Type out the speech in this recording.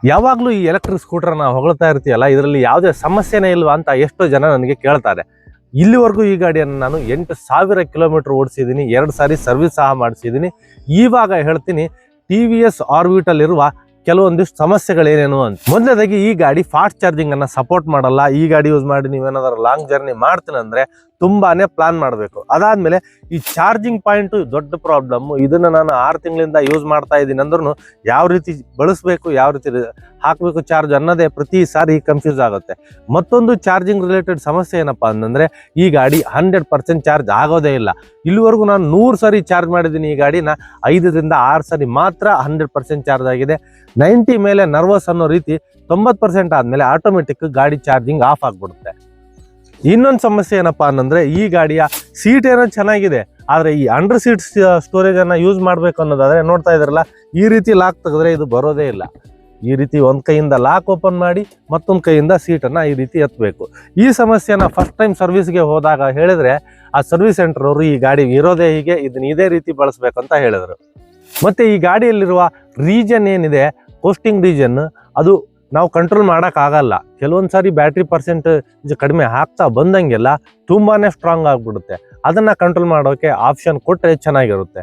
ಯಾವಾಗಲೂ ಈ ಎಲೆಕ್ಟ್ರಿಕ್ ಸ್ಕೂಟರ್ನ ಹೊಗಳ್ತಾ ಇರ್ತೀಯಲ್ಲ, ಇದರಲ್ಲಿ ಯಾವುದೇ ಸಮಸ್ಯೆನೇ ಇಲ್ವಾ ಅಂತ ಎಷ್ಟೋ ಜನ ನನಗೆ ಕೇಳ್ತಾರೆ. ಇಲ್ಲಿವರೆಗೂ ಈ ಗಾಡಿಯನ್ನು ನಾನು 8,000 ಕಿಲೋಮೀಟರ್ ಓಡಿಸಿದ್ದೀನಿ, 2 ಸಾರಿ ಸರ್ವಿಸ್ ಸಹ ಮಾಡಿಸಿದ್ದೀನಿ. ಇವಾಗ ಹೇಳ್ತೀನಿ TVS ಆರ್ಬಿಟಲ್ ಇರುವ ಕೆಲವೊಂದಿಷ್ಟು ಸಮಸ್ಯೆಗಳೇನೇನು ಅಂತ. ಮೊದಲನೇದಾಗಿ ಈ ಗಾಡಿ ಫಾಸ್ಟ್ ಚಾರ್ಜಿಂಗ್ ಅನ್ನ ಸಪೋರ್ಟ್ ಮಾಡಲ್ಲ. ಈ ಗಾಡಿ ಯೂಸ್ ಮಾಡಿ ನೀವೇನಾದ್ರೂ ಲಾಂಗ್ ಜರ್ನಿ ಮಾಡ್ತೀನಿ ಅಂದ್ರೆ ತುಂಬಾನೇ ಪ್ಲಾನ್ ಮಾಡಬೇಕು. ಅದಾದ್ಮೇಲೆ ಈ ಚಾರ್ಜಿಂಗ್ ಪಾಯಿಂಟ್ ದೊಡ್ಡ ಪ್ರಾಬ್ಲಮ್. ಇದನ್ನ ನಾನು 6 ತಿಂಗಳಿಂದ ಯೂಸ್ ಮಾಡ್ತಾ ಇದ್ದೀನಿ ಅಂದ್ರೂ ಯಾವ ರೀತಿ ಬಳಸಬೇಕು, ಯಾವ ರೀತಿ ಹಾಕಬೇಕು ಚಾರ್ಜ್ ಅನ್ನೋದೇ ಪ್ರತಿ ಸಾರಿ ಕನ್ಫ್ಯೂಸ್ ಆಗುತ್ತೆ. ಮತ್ತೊಂದು ಚಾರ್ಜಿಂಗ್ ರಿಲೇಟೆಡ್ ಸಮಸ್ಯೆ ಏನಪ್ಪಾ ಅಂತಂದ್ರೆ ಈ ಗಾಡಿ 100% ಚಾರ್ಜ್ ಆಗೋದೇ ಇಲ್ಲ. ಇಲ್ಲಿವರೆಗೂ ನಾನು 100 ಸಾರಿ ಚಾರ್ಜ್ ಮಾಡಿದ್ದೀನಿ. ಈ ಗಾಡಿನ 5ರಿಂದ 6 ಸಾರಿ ಮಾತ್ರ 100% ಚಾರ್ಜ್ ಆಗಿದೆ. 90 ಮೇಲೆ ನರ್ವಸ್ ಅನ್ನೋ ರೀತಿ 90% ಆದ್ಮೇಲೆ ಆಟೋಮೆಟಿಕ್ ಗಾಡಿ ಚಾರ್ಜಿಂಗ್ ಆಫ್ ಆಗ್ಬಿಡುತ್ತೆ. ಇನ್ನೊಂದು ಸಮಸ್ಯೆ ಏನಪ್ಪಾ ಅಂತಂದ್ರೆ ಈ ಗಾಡಿಯ ಸೀಟ್ ಏನೋ ಚೆನ್ನಾಗಿದೆ, ಆದ್ರೆ ಈ ಅಂಡರ್ ಸೀಟ್ ಸ್ಟೋರೇಜ್ ಅನ್ನ ಯೂಸ್ ಮಾಡ್ಬೇಕು ಅನ್ನೋದಾದ್ರೆ ನೋಡ್ತಾ ಇದ್ರಲ್ಲ, ಈ ರೀತಿ ಲಾಕ್ ತೆಗೆದ್ರೆ ಇದು ಬರೋದೇ ಇಲ್ಲ. ಈ ರೀತಿ ಒಂದ್ ಕೈಯಿಂದ ಲಾಕ್ ಓಪನ್ ಮಾಡಿ ಮತ್ತೊಂದು ಕೈಯಿಂದ ಸೀಟನ್ನ ಈ ರೀತಿ ಎತ್ತಬೇಕು. ಈ ಸಮಸ್ಯೆನ ಫಸ್ಟ್ ಟೈಮ್ ಸರ್ವಿಸ್ಗೆ ಹೋದಾಗ ಹೇಳಿದ್ರೆ ಆ ಸರ್ವಿಸ್ ಸೆಂಟರ್ ಅವರು ಈ ಗಾಡಿ ಇರೋದೇ ಹೀಗೆ, ಇದನ್ನ ಇದೇ ರೀತಿ ಬಳಸ್ಬೇಕಂತ ಹೇಳಿದ್ರು. ಮತ್ತೆ ಈ ಗಾಡಿಯಲ್ಲಿರುವ ರೀಜನ್ ಏನಿದೆ, ಕೋಸ್ಟಿಂಗ್ ರೀಜನ್, ಅದು ನಾವು ಕಂಟ್ರೋಲ್ ಮಾಡೋಕ್ಕಾಗಲ್ಲ. ಕೆಲವೊಂದು ಸಾರಿ ಬ್ಯಾಟ್ರಿ ಪರ್ಸೆಂಟೇಜ್ ಕಡಿಮೆ ಆಗ್ತಾ ಬಂದಂಗೆಲ್ಲ ತುಂಬಾನೇ ಸ್ಟ್ರಾಂಗ್ ಆಗಿಬಿಡುತ್ತೆ. ಅದನ್ನ ಕಂಟ್ರೋಲ್ ಮಾಡೋಕೆ ಆಪ್ಷನ್ ಕೊಟ್ಟರೆ ಚೆನ್ನಾಗಿರುತ್ತೆ.